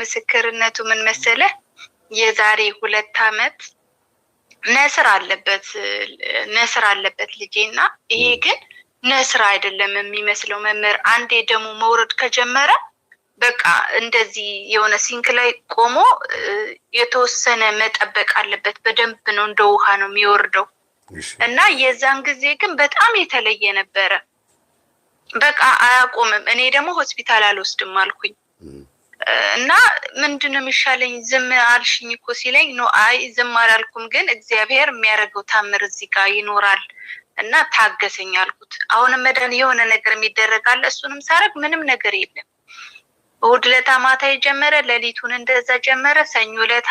ምስክርነቱ ምን መሰለህ? የዛሬ 2 ዓመት ነስር አለበት ልጄና ይሄ ግን ነስር አይደለም የሚመስለው መምህር አንዴ ደሙ መውረድ ከጀመረ በቃ እንደዚህ የሆነ ሲንክ ላይ ቆሞ የተወሰነ መጠበቅ አለበት። በደንብ ነው እንደ ውሃ ነው የሚወርደው እና የዛን ጊዜ ግን በጣም የተለየ ነበረ። በቃ አያቆምም። እኔ ደግሞ ሆስፒታል አልወስድም አልኩኝ እና ምንድነው የሚሻለኝ? ዝም አልሽኝ እኮ ሲለኝ ነው አይ ዝም አላልኩም፣ ግን እግዚአብሔር የሚያደርገው ታምር እዚህ ጋር ይኖራል እና ታገሰኝ አልኩት። አሁንም መዳን የሆነ ነገር የሚደረጋል። እሱንም ሳረግ ምንም ነገር የለም። እሑድ ዕለት ማታ የጀመረ ሌሊቱን እንደዛ ጀመረ። ሰኞ ዕለት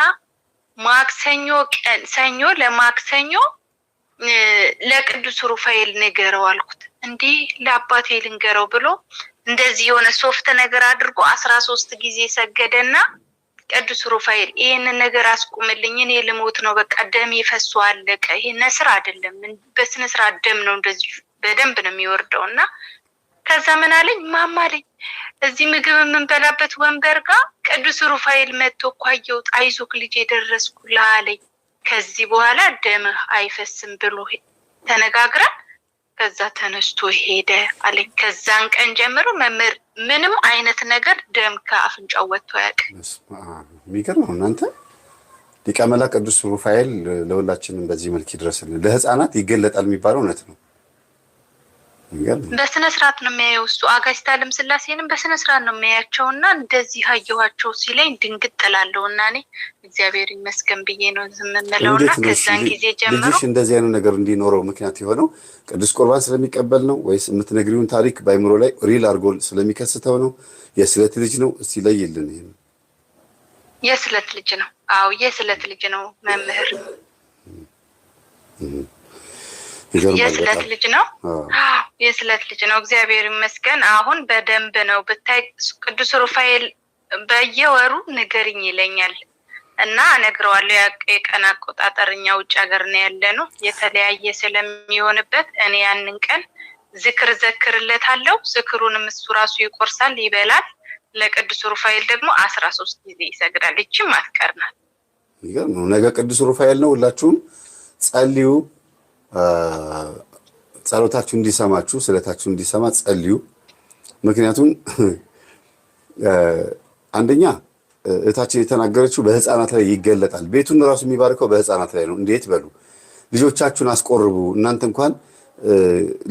ማክሰኞ ቀን ሰኞ ለማክሰኞ ለቅዱስ ሩፋኤል ንገረው አልኩት። እንዲህ ለአባቴ ልንገረው ብሎ እንደዚህ የሆነ ሶፍት ነገር አድርጎ 13 ጊዜ ሰገደና ቅዱስ ሩፋኤል ይሄንን ነገር አስቁምልኝ፣ እኔ ልሞት ነው፣ በቃ ደም ይፈሱ አለቀ። ይሄ ነስር አይደለም፣ በስነ ስርዓት ደም ነው፣ እንደዚህ በደንብ ነው የሚወርደውና ከዛ ምን አለኝ? ማማ አለኝ እዚህ ምግብ የምንበላበት ወንበር ጋር ቅዱስ ሩፋኤል መጥቶ እኮ አየሁት፣ አይዞክ ልጄ ደረስኩልህ አለኝ። ከዚህ በኋላ ደምህ አይፈስም ብሎ ተነጋግረን ከዛ ተነስቶ ሄደ አለኝ። ከዛን ቀን ጀምሮ መምህር ምንም አይነት ነገር ደም ከአፍንጫው ወጥቶ አያውቅም። የሚገርም ነው። እናንተ ሊቀ መላእክት ቅዱስ ሩፋኤል ለሁላችንም በዚህ መልክ ይድረስልን። ለህፃናት ይገለጣል የሚባለው እውነት ነው። በስነ ስርዓት ነው የሚያየው እሱ። አጋዕዝተ ዓለም ሥላሴንም በስነ ስርዓት ነው የሚያያቸውና እንደዚህ አየኋቸው ሲለኝ ድንግጥ እላለሁና እኔ እግዚአብሔር ይመስገን ብዬ ነው ዝም የምለውና ከዛን ጊዜ ጀምሮ ልጅሽ እንደዚህ አይነት ነገር እንዲኖረው ምክንያት የሆነው ቅዱስ ቁርባን ስለሚቀበል ነው ወይስ የምትነግሪውን ታሪክ ባይምሮ ላይ ሪል አድርጎ ስለሚከስተው ነው? የስለት ልጅ ነው? እስቲ ለይልን። ይሄን የስለት ልጅ ነው። አዎ የስለት ልጅ ነው መምህር። የስለት ልጅ ነው። የስለት ልጅ ነው። እግዚአብሔር ይመስገን አሁን በደንብ ነው ብታይ። ቅዱስ ሩፋኤል በየወሩ ንገሪኝ ይለኛል እና እነግረዋለሁ። የቀን አቆጣጠር እኛ ውጭ ሀገር ነው ያለነው፣ የተለያየ ስለሚሆንበት እኔ ያንን ቀን ዝክር ዘክርለታለሁ። ዝክሩንም እሱ ራሱ ይቆርሳል፣ ይበላል። ለቅዱስ ሩፋኤል ደግሞ 13 ጊዜ ይሰግዳል። እቺም አትቀርናል። ይገርም። ነገ ቅዱስ ሩፋኤል ነው። ሁላችሁም ጸልዩ። ጸሎታችሁ እንዲሰማችሁ፣ ስለታችሁ እንዲሰማ ጸልዩ። ምክንያቱም አንደኛ እታችን የተናገረችው በህፃናት ላይ ይገለጣል። ቤቱን ራሱ የሚባርከው በህፃናት ላይ ነው። እንዴት በሉ ልጆቻችሁን አስቆርቡ። እናንተ እንኳን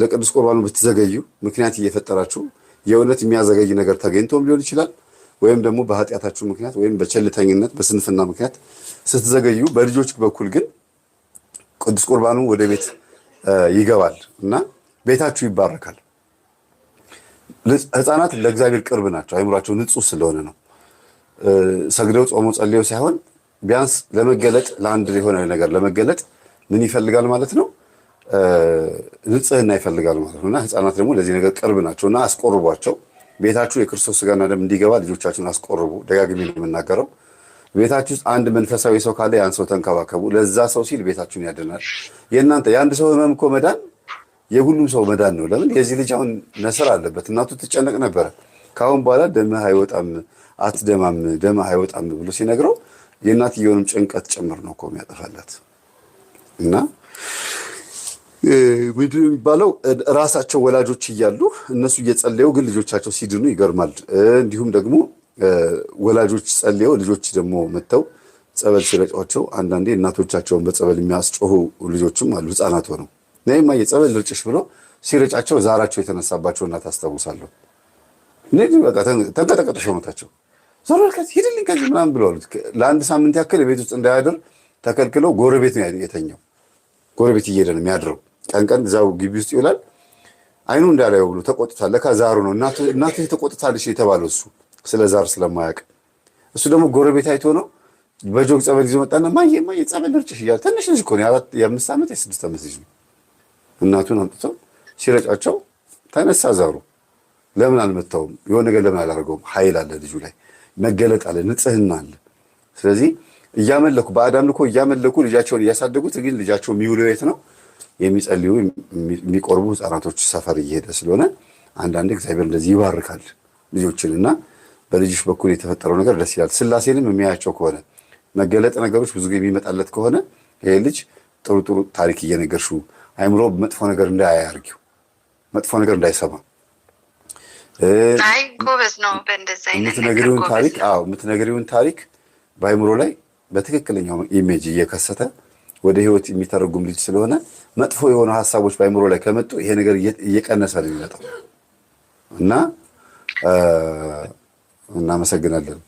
ለቅዱስ ቁርባኑ ብትዘገዩ ምክንያት እየፈጠራችሁ የእውነት የሚያዘገይ ነገር ተገኝቶም ሊሆን ይችላል፣ ወይም ደግሞ በኃጢአታችሁ ምክንያት ወይም በቸልተኝነት በስንፍና ምክንያት ስትዘገዩ፣ በልጆች በኩል ግን ቅዱስ ቁርባኑ ወደ ቤት ይገባል እና ቤታችሁ ይባረካል። ህፃናት ለእግዚአብሔር ቅርብ ናቸው። አይምሯቸው ንጹህ ስለሆነ ነው። ሰግደው ጾሞ ጸልየው ሳይሆን ቢያንስ ለመገለጥ ለአንድ የሆነ ነገር ለመገለጥ ምን ይፈልጋል ማለት ነው? ንጽህና ይፈልጋል ማለት ነው። እና ህፃናት ደግሞ ለዚህ ነገር ቅርብ ናቸው እና አስቆርቧቸው። ቤታችሁ የክርስቶስ ስጋና ደም እንዲገባ ልጆቻችሁን አስቆርቡ። ደጋግሜ ነው የምናገረው። ቤታችሁ ውስጥ አንድ መንፈሳዊ ሰው ካለ ያን ሰው ተንከባከቡ። ለዛ ሰው ሲል ቤታችሁን ያድናል። የእናንተ የአንድ ሰው ህመም እኮ መዳን የሁሉም ሰው መዳን ነው። ለምን? የዚህ ልጅ አሁን ነስር አለበት። እናቱ ትጨነቅ ነበረ። ካሁን በኋላ ደምህ አይወጣም፣ አትደማም፣ ደምህ አይወጣም ብሎ ሲነግረው የእናትየውንም ጭንቀት ጭምር ነው እኮ የሚያጠፋላት። እና ምንድን ነው የሚባለው? ራሳቸው ወላጆች እያሉ እነሱ እየጸለዩ ግን ልጆቻቸው ሲድኑ ይገርማል። እንዲሁም ደግሞ ወላጆች ጸልየው ልጆች ደግሞ መተው ጸበል ሲረጯቸው አንዳንዴ እናቶቻቸውን በጸበል የሚያስጮሁ ልጆችም አሉ። ህፃናት ሆነው ነይማ የጸበል ልርጭሽ ብሎ ሲረጫቸው ዛራቸው የተነሳባቸው እናት አስታውሳለሁ። እነዚህ በቃ ተንቀጠቀጡ ሰውነታቸው። ዞር በል ሂድልኝ ከዚህ ምናምን ብለዋል። ለአንድ ሳምንት ያክል ቤት ውስጥ እንዳያድር ተከልክለው ጎረቤት ነው የተኛው። ጎረቤት እየሄደ ነው የሚያድረው። ቀን ቀን እዛው ግቢ ውስጥ ይውላል። አይኑ እንዳላየው ብሎ ተቆጥቷል። ለካ ዛሩ ነው። እናቱ ተቆጥታለች የተባለው እሱ ስለ ዛር ስለማያውቅ፣ እሱ ደግሞ ጎረቤት አይቶ ነው በጆግ ጸበል ይዞ መጣና ማየ ጸበል ልርጭሽ እያለ ትንሽ ልጅ እኮ ነው፣ የ5 ዓመት የ6 ዓመት ልጅ ነው። እናቱን አምጥተው ሲረጫቸው ተነሳ ዛሩ። ለምን አልመታውም? የሆነ ነገር ለምን አላደረገውም? ኃይል አለ ልጁ ላይ፣ መገለጥ አለ፣ ንጽህና አለ። ስለዚህ እያመለኩ በአዳም ልኮ እያመለኩ ልጃቸውን እያሳደጉት፣ ግን ልጃቸው የሚውለው የት ነው? የሚጸልዩ የሚቆርቡ ህፃናቶች ሰፈር እየሄደ ስለሆነ አንዳንድ እግዚአብሔር እንደዚህ ይባርካል ልጆችንና በልጅሽ በኩል የተፈጠረው ነገር ደስ ይላል። ስላሴንም የሚያያቸው ከሆነ መገለጥ ነገሮች ብዙ ጊዜ የሚመጣለት ከሆነ ይሄ ልጅ ጥሩ ጥሩ ታሪክ እየነገርሽው አይምሮ መጥፎ ነገር እንዳያርጊው መጥፎ ነገር እንዳይሰማ አይ ጎበዝ ነው በእንደዛ አይነት የምትነግሪውን ታሪክ በአይምሮ ላይ በትክክለኛው ኢሜጅ እየከሰተ ወደ ህይወት የሚተረጉም ልጅ ስለሆነ መጥፎ የሆኑ ሀሳቦች በአይምሮ ላይ ከመጡ ይሄ ነገር እየቀነሰ ነው የሚመጣው እና እናመሰግናለን።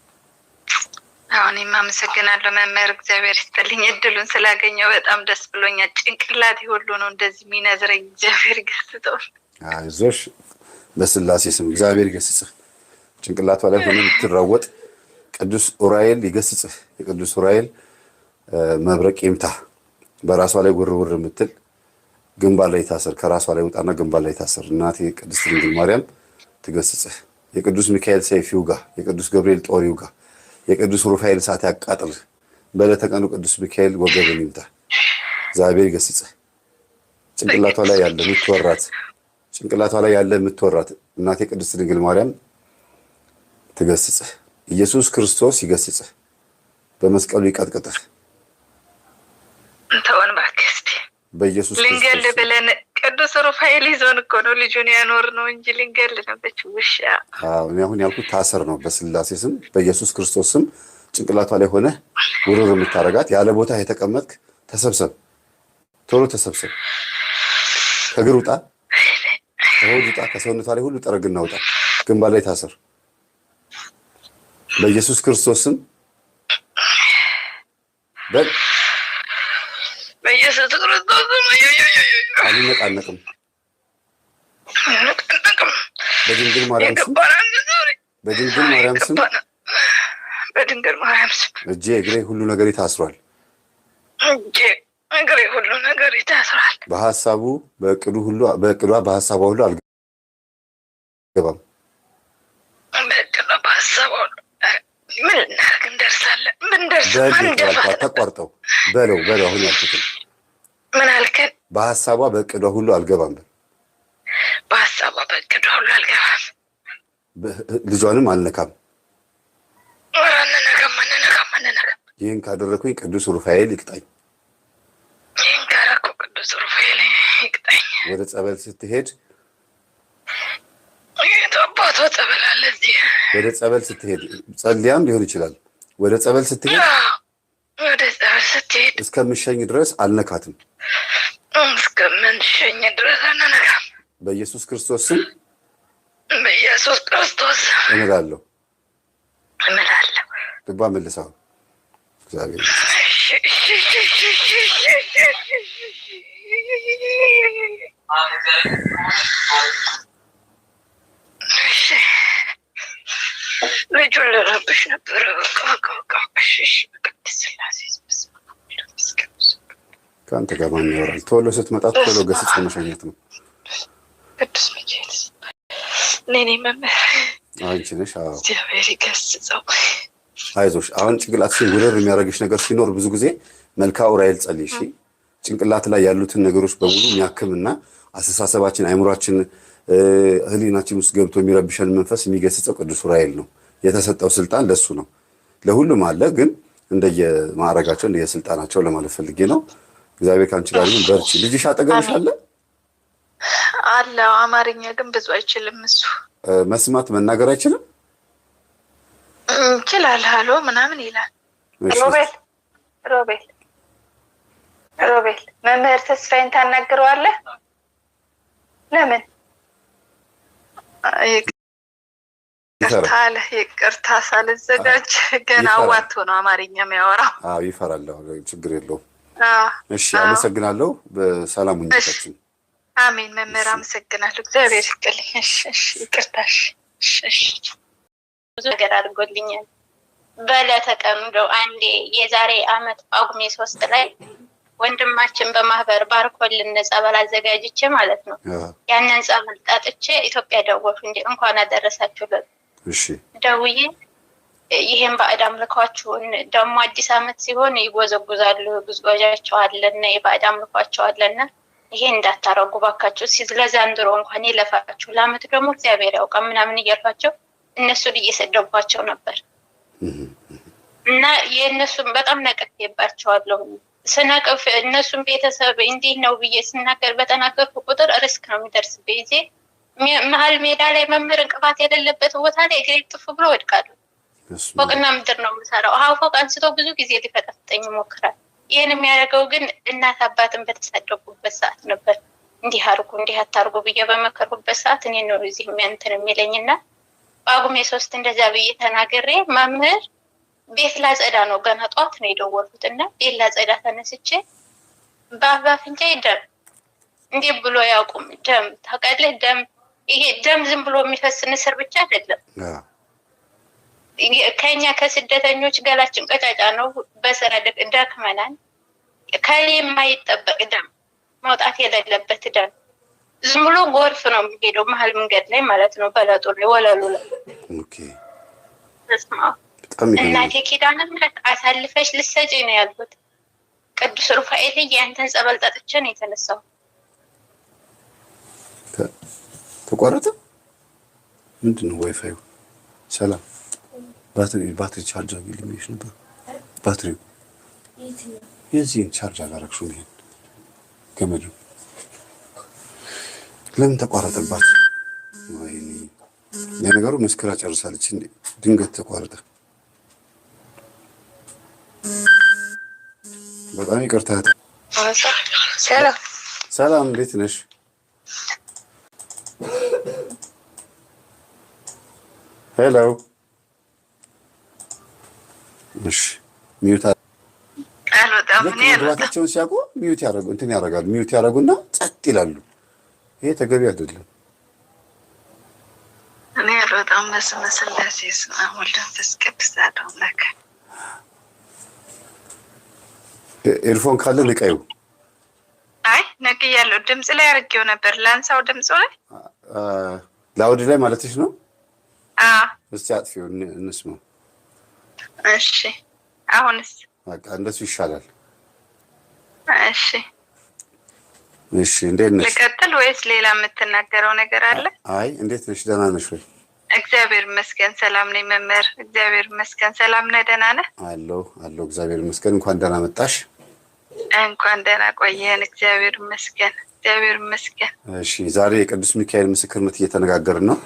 እኔም አመሰግናለሁ መምህር፣ እግዚአብሔር ይስጥልኝ እድሉን ስላገኘው በጣም ደስ ብሎኛል። ጭንቅላቴ ሁሉ ነው እንደዚህ የሚነዝረኝ። እግዚአብሔር ይገስጸው። አይዞሽ፣ በስላሴ ስም እግዚአብሔር ይገስጽህ። ጭንቅላቷ ላይ ሆኖ የምትራወጥ ቅዱስ ኡራኤል ይገስጽህ። የቅዱስ ኡራኤል መብረቅ ይምታ። በራሷ ላይ ውርውር የምትል ግንባር ላይ ታሰር፣ ከራሷ ላይ ውጣና ግንባር ላይ ታሰር። እናቴ ቅድስት ድንግል ማርያም ትገስጽህ። የቅዱስ ሚካኤል ሰይፍ ይውጋ፣ የቅዱስ ገብርኤል ጦር ይውጋ፣ የቅዱስ ሩፋኤል እሳት ያቃጥል። በዕለተ ቀኑ ቅዱስ ሚካኤል ወገብን ይምታ። እግዚአብሔር ይገስጽህ። ጭንቅላቷ ላይ ያለ የምትወራት እናቴ ቅድስት ድንግል ማርያም ትገስጽህ። ኢየሱስ ክርስቶስ ይገስጽህ፣ በመስቀሉ ይቀጥቅጥህ። ተወን እባክህ እስኪ በኢየሱስ ልንገል ብለን ቅዱስ ሩፋኤል ይዞን እኮ ነው ልጁን ያኖር ነው እንጂ ልንገል ነበች ውሻ። እኔ አሁን ያልኩት ታሰር ነው። በስላሴ ስም በኢየሱስ ክርስቶስ ስም ጭንቅላቷ ላይ ሆነ ውርር የምታረጋት ያለ ቦታ የተቀመጥክ ተሰብሰብ፣ ቶሎ ተሰብሰብ። ከእግር ውጣ፣ ከሆድ ውጣ፣ ከሰውነቷ ላይ ሁሉ ጠረግና ውጣ። ግንባር ላይ ታሰር በኢየሱስ ክርስቶስ ስም በል። በኢየሱስ ክርስቶስ አልነቃነቅም። በድንግል ማርያም ስም እጄ እግሬ ሁሉ ነገር ታስሯል። በሐሳቡ በእቅዷ በሐሳቧ ሁሉ አልገባም። ምን እናደርግ እንደርሳለን። ተቋርጠው በለው አሁን ያልኩትን ምን አልከን? በሐሳቧ በእቅዷ ሁሉ አልገባም። በሐሳቧ በእቅዷ ሁሉ አልገባም። ልጇንም አልነካም። አንነካም። ይህን ካደረኩኝ ቅዱስ ሩፋኤል ይቅጣኝ። ይህን ካደረኩ ቅዱስ ሩፋኤል ይቅጣኝ። ወደ ጸበል ስትሄድ አባቷ ጸበል አለ እዚህ። ወደ ጸበል ስትሄድ ጸልያም ሊሆን ይችላል። ወደ ጸበል ስትሄድ እስከምሸኝ ድረስ አልነካትም። እስከምንሸኝ ድረስ አንነካም። በኢየሱስ ክርስቶስ ስም እምላለሁ። ልባ መልሰው እግዚአብሔር ልጁን ልረብሽ ነበረ። ከአንተ ጋር ማን ያወራል? ቶሎ ስትመጣ ቶሎ ገስጽ መሸኘት ነው። ቅዱስ ሚካኤል እኔ መምህር አንቺ ነሽ። እግዚአብሔር ይገስጸው። አይዞሽ። አሁን ጭንቅላትሽን ውርር የሚያደርግሽ ነገር ሲኖር ብዙ ጊዜ መልክአ ኡራኤል ጸልይ። እሺ፣ ጭንቅላት ላይ ያሉትን ነገሮች በሙሉ የሚያክምና አስተሳሰባችን፣ አይምሯችን፣ ህሊናችን ውስጥ ገብቶ የሚረብሸን መንፈስ የሚገስጸው ቅዱስ ኡራኤል ነው። የተሰጠው ስልጣን ለሱ ነው። ለሁሉም አለ፣ ግን እንደየማዕረጋቸው እንደየስልጣናቸው ለማለት ፈልጌ ነው። እግዚአብሔር ካንቺ ጋር ይሁን። በርቺ። ልጅሽ አጠገብሽ አለ? አማርኛ ግን ብዙ አይችልም እሱ። መስማት መናገር አይችልም? ይችላል። ሀሎ ምናምን ይላል። ሮቤል መምህር ተስፋዬን ታናግረዋለህ? ለምን? ይቅርታ ሳልዘጋጅ ገና አዋቶ ነው አማርኛ የሚያወራው። ይፈራል። ችግር የለውም። እሺ፣ አመሰግናለሁ። በሰላም ሁኔታችን። አሜን። መምህር አመሰግናለሁ። እግዚአብሔር ይስጥልኝ። ይቅርታሽ። ብዙ ነገር አድርጎልኛል። በዕለተ ቀኑ እንደው አንዴ የዛሬ አመት ጳጉሜ 3 ላይ ወንድማችን በማህበር ባርኮልን ጸበል አዘጋጅቼ ማለት ነው። ያንን ጸበል ጠጥቼ ኢትዮጵያ ደወልኩ። እንኳን አደረሳችሁ። እሺ፣ ደውዬ ይሄን ባዕድ አምልኳችሁን ደግሞ አዲስ አመት ሲሆን ይጎዘጉዛሉ፣ ጉዝጓዣቸው አለና የባዕድ አምልኳቸው አለና ይሄ እንዳታረጉ ባካችሁ፣ ለዘንድሮ እንኳን ይለፋችሁ፣ ለአመት ደግሞ እግዚአብሔር ያውቃል ምናምን እያልኳቸው እነሱን እየሰደቧቸው ነበር እና የእነሱን በጣም ነቅፌባቸዋለሁ። ስነቅፍ እነሱን ቤተሰብ እንዲህ ነው ብዬ ስናገር በተናገርኩ ቁጥር ሪስክ ነው የሚደርስብኝ። ጊዜ መሀል ሜዳ ላይ መምህር እንቅፋት የሌለበት ቦታ ላይ እግሬ ጥፍ ብሎ ወድቃለሁ። ፎቅና ምድር ነው የምሰራው። ፎቅ አንስቶ ብዙ ጊዜ ሊፈጠፍጠኝ ይሞክራል። ይህን የሚያደርገው ግን እናት አባትን በተሳደቁበት ሰዓት ነበር። እንዲህ አርጉ እንዲህ አታርጉ ብዬ በመከርኩበት ሰዓት እኔ ነው እዚህ የሚያንትን የሚለኝና ጳጉሜ 3 እንደዛ ብዬ ተናግሬ መምህር ቤት ላጸዳ ነው ገና ጠዋት ነው የደወልኩት እና ቤት ላጸዳ ተነስቼ በአፍንጫዬ ደም እንዲህ ብሎ ያውቁም ደም ታውቃለህ። ደም ይሄ ደም ዝም ብሎ የሚፈስ ንስር ብቻ አይደለም። ከኛ ከስደተኞች ገላችን ቀጫጫ ነው። በስራ ደክመናል። ከሌ የማይጠበቅ ደም መውጣት የሌለበት ደም ዝም ብሎ ጎርፍ ነው የሚሄደው መሀል መንገድ ላይ ማለት ነው። በለጡ ላይ ወለሉ ላይ እናቴ ኪዳነ ምሕረት አሳልፈሽ ልትሰጪ ነው ያልኩት። ቅዱስ ሩፋኤል ያንተን ጸበል ጠጥቼ ነው የተነሳው። ተቋረጠ። ምንድን ነው ዋይፋዩ? ሰላም ባትሪ ቻርጅ አግኝልሽ ነበር። ባትሪው የዚህን ቻርጅ አላረግሽውም። ይሄን ገመዱ ለምን ተቋረጠባት? ወይኔ ለነገሩ መስከራ ጨርሳለች እንዴ? ድንገት ተቋረጠ። በጣም ይቅርታ። ሰላም እንዴት ነሽ? ሄሎ። እሺ ሚዩት መግባታቸውን ሲያውቁ ሚዩት ያደርጉ እንትን ያደርጋሉ። ሚዩት ያደርጉና ጸጥ ይላሉ። ይሄ ተገቢ አይደለም። እኔ በጣም መስመሰላሴ ወልድ መንፈስ ቅዱስ አምላክ። ኤርፎን ካለ ንቀዩ። አይ ነቅያለሁ። ድምጽ ላይ አድርጌው ነበር። ላንሳው ድምጽ ላይ ላውድ ላይ ማለትሽ ነው? እስቲ አጥፊው እንስማው። እሺ አሁንስ? በቃ እንደሱ ይሻላል። እሺ እሺ። እንዴት ነሽ? ልቀጥል ወይስ ሌላ የምትናገረው ነገር አለ? አይ እንዴት ነሽ? ደህና ነሽ ወይ? እግዚአብሔር ይመስገን ሰላም ነኝ መምህር። እግዚአብሔር ይመስገን ሰላም ነህ? ደህና ነህ? አለሁ እግዚአብሔር ይመስገን። እንኳን ደህና መጣሽ። እንኳን ደህና ቆየን። እግዚአብሔር ይመስገን እግዚአብሔር ይመስገን። እሺ ዛሬ የቅዱስ ሚካኤል ምስክርነት እየተነጋገርን ነው።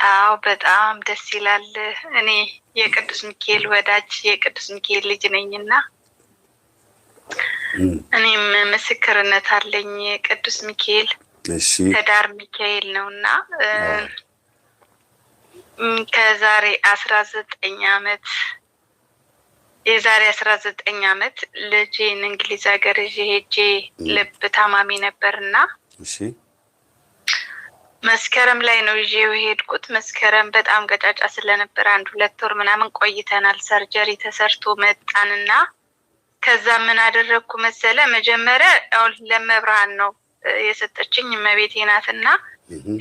አዎ በጣም ደስ ይላል። እኔ የቅዱስ ሚካኤል ወዳጅ የቅዱስ ሚካኤል ልጅ ነኝና እኔም ምስክርነት አለኝ። ቅዱስ ሚካኤል ህዳር ሚካኤል ነውና ከዛሬ 19 ዓመት የዛሬ 19 ዓመት ልጄን እንግሊዝ ሀገር ሄጄ ልብ ታማሚ ነበርና መስከረም ላይ ነው ይዤው የሄድኩት። መስከረም በጣም ገጫጫ ስለነበር 1-2 ወር ምናምን ቆይተናል። ሰርጀሪ ተሰርቶ መጣንና ከዛ ምን አደረግኩ መሰለ? መጀመሪያ ያው ለመብርሃን ነው የሰጠችኝ እመቤቴ ናትና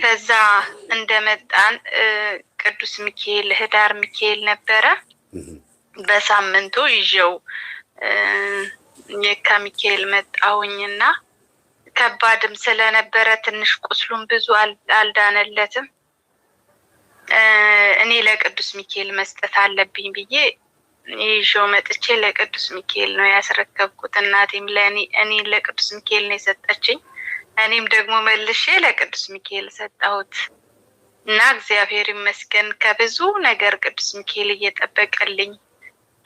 ከዛ እንደመጣን ቅዱስ ሚካኤል ህዳር ሚካኤል ነበረ። በሳምንቱ ይዤው የካ ሚካኤል መጣሁኝና ከባድም ስለነበረ ትንሽ ቁስሉም ብዙ አልዳነለትም። እኔ ለቅዱስ ሚካኤል መስጠት አለብኝ ብዬ ይዤው መጥቼ ለቅዱስ ሚካኤል ነው ያስረከብኩት። እናቴም እኔ ለቅዱስ ሚካኤል ነው የሰጠችኝ። እኔም ደግሞ መልሼ ለቅዱስ ሚካኤል ሰጣሁት እና እግዚአብሔር ይመስገን ከብዙ ነገር ቅዱስ ሚካኤል እየጠበቀልኝ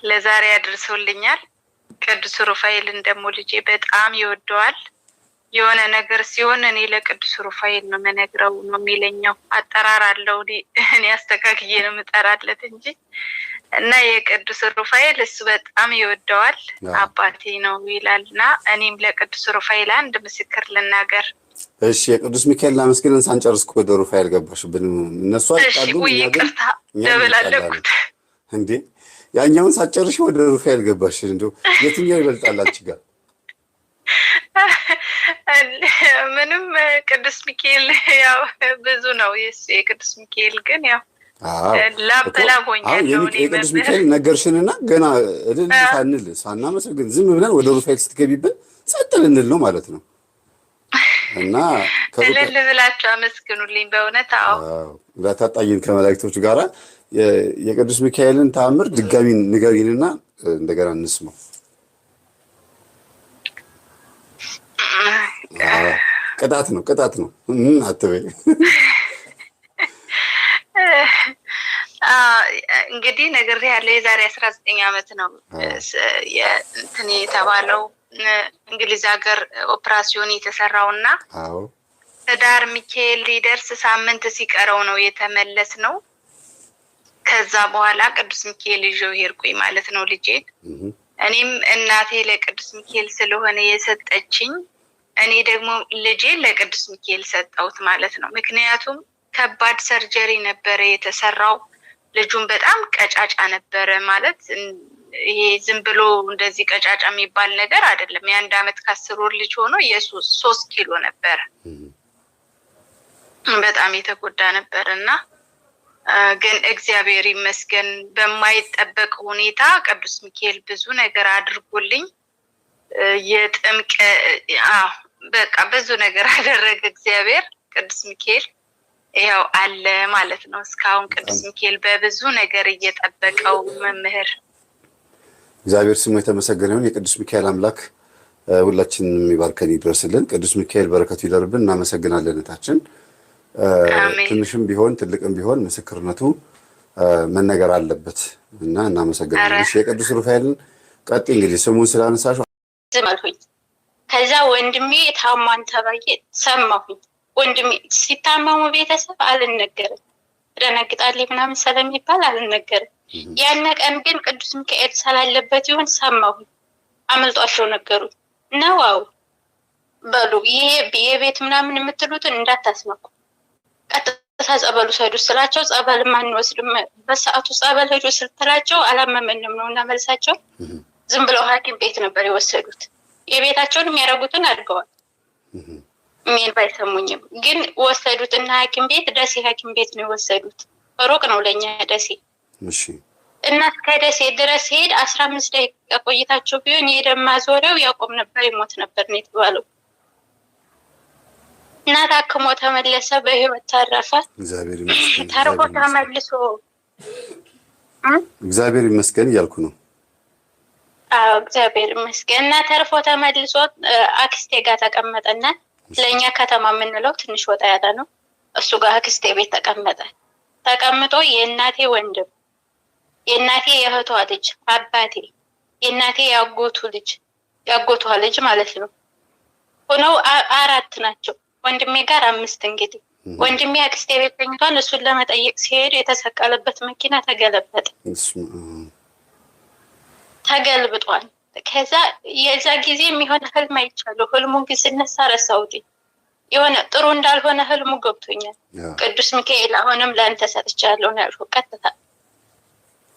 ለዛሬ አድርሶልኛል። ቅዱስ ሩፋኤልን ደግሞ ልጄ በጣም ይወደዋል። የሆነ ነገር ሲሆን እኔ ለቅዱስ ሩፋኤል ነው መነግረው ነው የሚለኛው። አጠራር አለው እኔ አስተካክዬ ነው የምጠራለት እንጂ እና የቅዱስ ሩፋኤል እሱ በጣም ይወደዋል። አባቴ ነው ይላልና እኔም ለቅዱስ ሩፋኤል አንድ ምስክር ልናገር። እሺ የቅዱስ ሚካኤል ላመስግነን ሳንጨርስ ወደ ሩፋኤል ገባሽብን። እነሱ አጣሉ ይቅርታ ደበላለኩት እንዴ? ያኛውን ሳጨርሽ ወደ ሩፋኤል ገባሽ። እንደው የትኛው ይበልጣል አንቺ ጋር? ምንም ቅዱስ ሚካኤል ያው ብዙ ነው የቅዱስ ሚካኤል ግን ያው የቅዱስ ሚካኤል ነገርሽንና ገና እልል ሳንል ሳናመሰግን ዝም ብለን ወደ ሩፋኤል ስትገቢብን ጸጥ ልንል ነው ማለት ነው። እና እልል ብላችሁ አመስግኑልኝ በእውነት። አዎ እንዳታጣይን ከመላእክቶቹ ጋራ የቅዱስ ሚካኤልን ተአምር ድጋሚ ንገሪንና እንደገና እንስማው። ቅጣት ነው አትበይ። እንግዲህ ነግሬሃለሁ። የዛሬ 19 ዓመት ነው እንትን የተባለው እንግሊዝ ሀገር ኦፕራሲዮን የተሰራውና ህዳር ሚካኤል ሊደርስ ሳምንት ሲቀረው ነው የተመለስ ነው። ከዛ በኋላ ቅዱስ ሚካኤል ይዤው ሄድኩኝ ማለት ነው ልጄን። እኔም እናቴ ለቅዱስ ሚካኤል ስለሆነ የሰጠችኝ እኔ ደግሞ ልጄን ለቅዱስ ሚካኤል ሰጠሁት ማለት ነው። ምክንያቱም ከባድ ሰርጀሪ ነበረ የተሰራው። ልጁን በጣም ቀጫጫ ነበረ ማለት ይሄ ዝም ብሎ እንደዚህ ቀጫጫ የሚባል ነገር አይደለም። የ1 ዓመት ከ10 ወር ልጅ ሆኖ የ3 ኪሎ ነበረ። በጣም የተጎዳ ነበር እና ግን እግዚአብሔር ይመስገን በማይጠበቅ ሁኔታ ቅዱስ ሚካኤል ብዙ ነገር አድርጎልኝ በቃ ብዙ ነገር አደረገ እግዚአብሔር። ቅዱስ ሚካኤል ይኸው አለ ማለት ነው እስካሁን። ቅዱስ ሚካኤል በብዙ ነገር እየጠበቀው መምህር እግዚአብሔር ስሙ የተመሰገነ ይሁን። የቅዱስ ሚካኤል አምላክ ሁላችንም የሚባርከን ይድረስልን። ቅዱስ ሚካኤል በረከቱ ይደርብን። እናመሰግናለን እህታችን። ትንሽም ቢሆን ትልቅም ቢሆን ምስክርነቱ መነገር አለበት እና እናመሰግናለን። እሺ የቅዱስ ሩፋኤልን ቀጥ እንግዲህ ስሙን ስላነሳሽ ዝማልሁኝ። ከዛ ወንድሜ ታማን ተባዬ ሰማሁኝ። ወንድሜ ሲታመሙ ቤተሰብ አልነገርም፣ ደነግጣለሁ ምናምን ስለሚባል አልነገርም። ያን ቀን ግን ቅዱስ ሚካኤል ስላለበት ይሁን ሰማሁኝ። አመልጧቸው ነገሩኝ ነው አው በሉ ይሄ የቤት ምናምን የምትሉትን እንዳታስመኩ፣ ቀጥታ ጸበሉ ሰዱ ስላቸው ጸበል ማን ወስድም በሰዓቱ ጸበል ሄዱ ስትላቸው አላመመንም ነው እና መልሳቸው ዝም ብለው ሐኪም ቤት ነበር የወሰዱት። የቤታቸውን የሚያደርጉትን አድርገዋል። ምን ባይሰሙኝም ግን ወሰዱት እና ሐኪም ቤት ደሴ ሐኪም ቤት ነው የወሰዱት። ሩቅ ነው ለኛ ደሴ። እሺ እና ከደሴ ድረስ ሄድ 15 ደቂቃ ቆይታቸው ቢሆን የደም ማዞሪያው ያቆም ነበር፣ ይሞት ነበር ነው የተባለው። እና ታክሞ ተመለሰ፣ በህይወት ተረፈ። እግዚአብሔር ይመስገን። ተርፎ ተመልሶ እግዚአብሔር ይመስገን እያልኩ ነው። አዎ እግዚአብሔር ይመስገን። እና ተርፎ ተመልሶ አክስቴ ጋር ተቀመጠና ለኛ ከተማ የምንለው ትንሽ ወጣ ያለ ነው። እሱ ጋር አክስቴ ቤት ተቀመጠ። ተቀምጦ የእናቴ ወንድም፣ የእናቴ የእህቷ ልጅ፣ አባቴ፣ የእናቴ ያጎቷ ልጅ ማለት ነው ሆነው 4 ናቸው። ወንድሜ ጋር 5 እንግዲህ ወንድሜ አክስቴ ቤት ተኝቷል። እሱን ለመጠየቅ ሲሄዱ የተሰቀለበት መኪና ተገልብጧል። ከዛ የዛ ጊዜ የሚሆን ህልም አይቻለሁ። ህልሙን ግን ስነሳ ረሳሁት። የሆነ ጥሩ እንዳልሆነ ህልሙ ገብቶኛል። ቅዱስ ሚካኤል አሁንም ለአንተ ሰጥቻለሁ ነው ያልኩት ቀጥታ።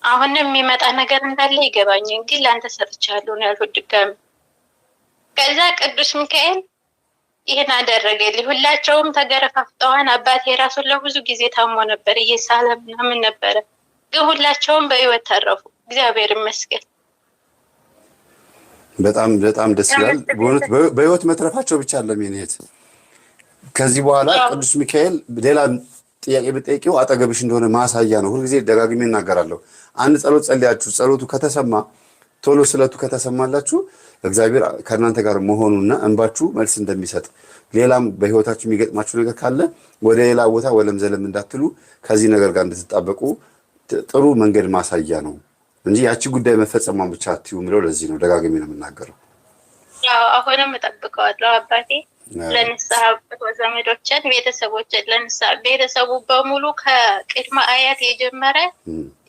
አሁንም የሚመጣ ነገር እንዳለ ይገባኛል፣ ግን ለአንተ ሰጥቻለሁ ነው ያልኩት ድጋሚ። ከዛ ቅዱስ ሚካኤል ይሄን አደረገልኝ። ሁላቸውም ተገረፋፍጠዋን። አባቴ ራሱን ለብዙ ጊዜ ታሞ ነበር፣ እየሳለ ምናምን ነበረ፣ ግን ሁላቸውም በህይወት ተረፉ። እግዚአብሔር ይመስገን። በጣም ደስ ይላል በእውነት። በህይወት መትረፋቸው ብቻ ለሚኔት ከዚህ በኋላ ቅዱስ ሚካኤል ሌላ ጥያቄ ብትጠይቂው አጠገብሽ እንደሆነ ማሳያ ነው። ሁልጊዜ ደጋግሜ እናገራለሁ። አንድ ጸሎት ጸልያችሁ ጸሎቱ ከተሰማ ቶሎ ስለቱ ከተሰማላችሁ እግዚአብሔር ከእናንተ ጋር መሆኑና እንባችሁ መልስ እንደሚሰጥ፣ ሌላም በህይወታችሁ የሚገጥማችሁ ነገር ካለ ወደ ሌላ ቦታ ወለም ዘለም እንዳትሉ ከዚህ ነገር ጋር እንድትጣበቁ ጥሩ መንገድ ማሳያ ነው እንጂ ያቺ ጉዳይ መፈጸሟን ብቻ አትዩ ምለው ለዚህ ነው ደጋግሜ ነው የምናገረው። ያው አሁንም እጠብቀዋለሁ አባቴ ለንስሐ ዘመዶችን ቤተሰቦችን ለንስሐ ቤተሰቡ በሙሉ ከቅድመ አያት የጀመረ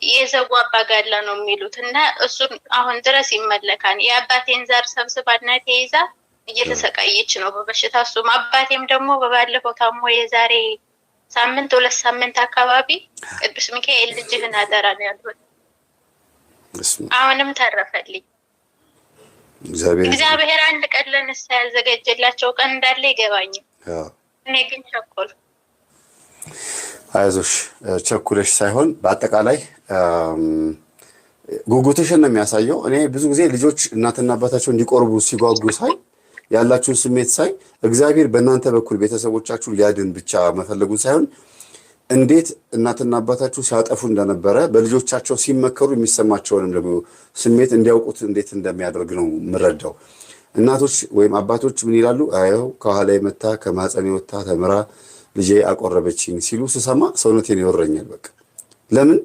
የዘጉ አባጋላ ነው የሚሉት እና እሱን አሁን ድረስ ይመለካል። የአባቴን ዛር ሰብስባ እናቴ ይዛ እየተሰቃየች ነው በበሽታ። እሱም አባቴም ደግሞ በባለፈው ታሞ የዛሬ ሳምንት 2 ሳምንት አካባቢ ቅዱስ ሚካኤል ልጅህን አደራ ነው ያሉት። አሁንም ተረፈልኝ። እግዚአብሔር አንድ ቀን ለንስሐ ያዘጋጀላቸው ቀን እንዳለ ይገባኛል። እኔ ግን ቸኮል። አይዞሽ ቸኩለሽ ሳይሆን በአጠቃላይ ጉጉትሽን ነው የሚያሳየው። እኔ ብዙ ጊዜ ልጆች እናትና አባታቸው እንዲቆርቡ ሲጓጉ ሳይ ያላችሁን ስሜት ሳይ እግዚአብሔር በእናንተ በኩል ቤተሰቦቻችሁን ሊያድን ብቻ መፈለጉን ሳይሆን እንዴት እናትና አባታችሁ ሲያጠፉ እንደነበረ በልጆቻቸው ሲመከሩ የሚሰማቸውንም ደግሞ ስሜት እንዲያውቁት እንዴት እንደሚያደርግ ነው የምረዳው። እናቶች ወይም አባቶች ምን ይላሉ? አየው ከኋላ የመታ ከማህፀን የወጣ ተምራ ልጄ አቆረበችኝ ሲሉ ስሰማ ሰውነቴን ይወረኛል። በቃ ለምን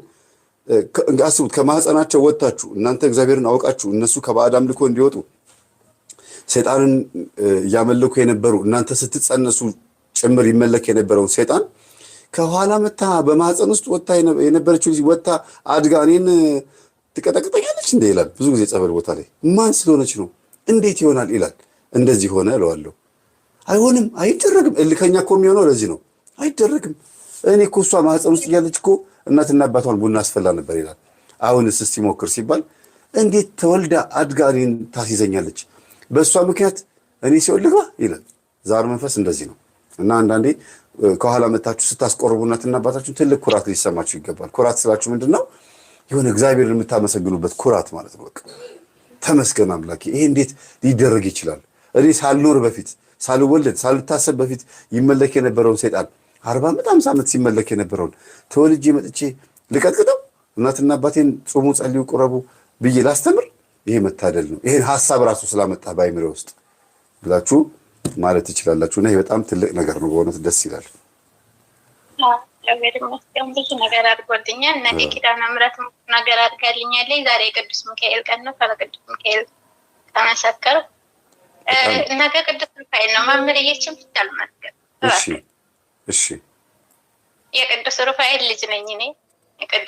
አስቡት፣ ከማህፀናቸው ወጣችሁ እናንተ እግዚአብሔርን አውቃችሁ እነሱ ከባዕድ አምልኮ እንዲወጡ ሰይጣንን እያመለኩ የነበሩ እናንተ ስትጸነሱ ጭምር ይመለክ የነበረውን ሰይጣን ከኋላ መታ በማህፀን ውስጥ ወጣ የነበረችው ልጅ ወጣ አድጋ እኔን ትቀጠቅጠኛለች እንዴ ይላል። ብዙ ጊዜ ጸበል ቦታ ላይ ማን ስለሆነች ነው እንዴት ይሆናል ይላል። እንደዚህ ሆነ እለዋለሁ። አይሆንም፣ አይደረግም። እልከኛ እኮ የሚሆነው ለዚህ ነው። አይደረግም። እኔ እኮ እሷ ማህፀን ውስጥ እያለች እኮ እናትና አባቷን ቡና አስፈላ ነበር ይላል። አሁንስ እስቲ ሞክር ሲባል እንዴት ተወልዳ አድጋ እኔን ታስይዘኛለች? በእሷ ምክንያት እኔ ሲኦል ልግባ ይላል። ዛር መንፈስ እንደዚህ ነው። እና አንዳንዴ ከኋላ መታችሁ ስታስቆርቡ እናትና አባታችሁ ትልቅ ኩራት ሊሰማችሁ ይገባል። ኩራት ስላችሁ ምንድን ነው? የሆነ እግዚአብሔርን የምታመሰግኑበት ኩራት ማለት ነው። በቃ ተመስገን አምላኬ፣ ይሄ እንዴት ሊደረግ ይችላል? እኔ ሳልኖር በፊት ሳልወለድ ሳልታሰብ በፊት ይመለክ የነበረውን ሰይጣን 40 ዓመት 50 ዓመት ሲመለክ የነበረውን ተወልጄ መጥቼ ልቀጥቅጠው፣ እናትና አባቴን ጾሙ፣ ጸልዩ፣ ቁረቡ ብዬ ላስተምር፣ ይሄ መታደል ነው። ይሄን ሐሳብ ራሱ ስላመጣ ባይምሬ ውስጥ ብላችሁ ማለት ትችላላችሁ። እና ይሄ በጣም ትልቅ ነገር ነው። በእውነት ደስ ይላል። ብዙ ነገር አድርጎልኛል። ነገ ኪዳነ ምሕረት ነገር አድርጋልኛል። ዛሬ የቅዱስ ሚካኤል ቀን ነው። ከቅዱስ ሚካኤል ተመሰከረ። ነገ ቅዱስ ሩፋኤል ነው። መምህርዬችን ፍታል መስከር። እሺ፣ የቅዱስ ሩፋኤል ልጅ ነኝ እኔ። የቅዱስ